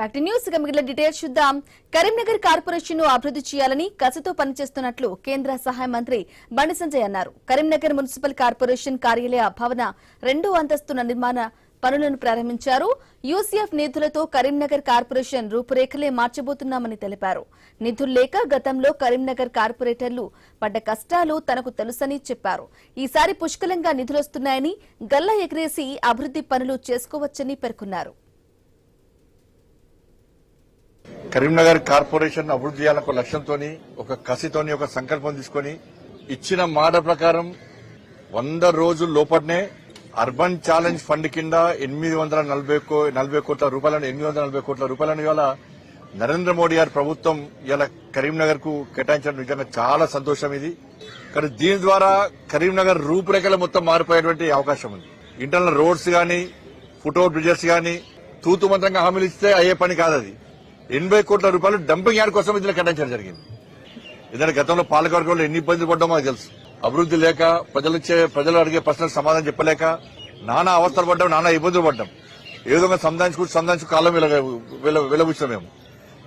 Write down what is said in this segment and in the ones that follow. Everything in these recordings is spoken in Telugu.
Back to news. మిగిలిన డీటెయిల్స్ చూద్దాం. కరీంనగర్ కార్పొరేషన్ ను అభివృద్ధి చేయాలని కసితో పనిచేస్తున్నట్లు కేంద్ర సహాయ మంత్రి బండి సంజయ్ అన్నారు. కరీంనగర్ మున్సిపల్ కార్పొరేషన్ కార్యాలయ భవన 2వ అంతస్తున నిర్మాణ పనులను ప్రారంభించారు. యూసీఎఫ్ నిధులతో కరీంనగర్ కార్పొరేషన్ రూపురేఖలే మార్చబోతున్నామని తెలిపారు. నిధులు లేక గతంలో కరీంనగర్ కార్పొరేటర్లు పడ్డ కష్టాలు తనకు తెలుసని చెప్పారు. ఈసారి పుష్కలంగా నిధులొస్తున్నాయని గల్లా ఎగిరేసి అభివృద్ధి పనులు చేసుకోవచ్చని పేర్కొన్నారు. కరీంనగర్ కార్పొరేషన్ అభివృద్ధి చేయాలని ఒక లక్ష్యంతో ఒక కసితోని ఒక సంకల్పం తీసుకుని ఇచ్చిన మాట ప్రకారం 100 రోజుల లోపలనే అర్బన్ ఛాలెంజ్ ఫండ్ కింద 840 కోట్ల రూపాయలను ఇవాళ నరేంద్ర మోడీ గారి ప్రభుత్వం ఇవాళ కరీంనగర్ కు కేటాయించడం నిజంగా చాలా సంతోషం. ఇది కానీ దీని ద్వారా కరీంనగర్ రూపురేఖలు మొత్తం మారిపోయేటువంటి అవకాశం ఉంది. ఇంటర్నల్ రోడ్స్ గానీ ఫుట్ఓవర్ బ్రిడ్జెస్ గానీ తూతు మంత్రంగా హామీలు ఇస్తే అయ్యే పని కాదు. అది 80 కోట్ల రూపాయలు డంపింగ్ యార్డ్ కోసం ఇందులో కేటాయించడం జరిగింది. ఎందుకంటే గతంలో పాలకవర్గంలో ఎన్ని ఇబ్బందులు పడ్డామో మాకు తెలుసు. అభివృద్ధి లేక ప్రజలు అడిగే ప్రశ్నలకు సమాధానం చెప్పలేక నానా అవస్థలు పడ్డాం, నానా ఇబ్బందులు పడ్డాం. ఏ విధంగా సంధానించుకు కాలం వెలబుచ్చాం మేము.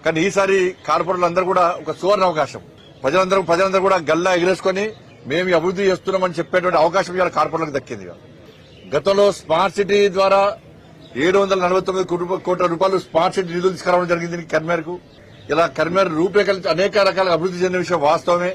కానీ ఈసారి కార్పొరేటర్లు అందరూ కూడా ఒక సువర్ణ అవకాశం. ప్రజలందరూ కూడా గల్లా ఎగిరేసుకుని మేము ఈ అభివృద్ధి చేస్తున్నామని చెప్పేటువంటి అవకాశం ఇవాళ కార్పొరేటర్లకు దక్కింది. గతంలో స్మార్ట్ సిటీ ద్వారా 749 కోట్ల రూపాయలు స్మార్ట్ సిటీ నిధులు తీసుకురావడం జరిగింది కరీంనగర్ కు. ఇలా కరీంనగర్ రూపురేఖలు అనేక రకాల అభివృద్ధి చెందిన విషయం వాస్తవమే.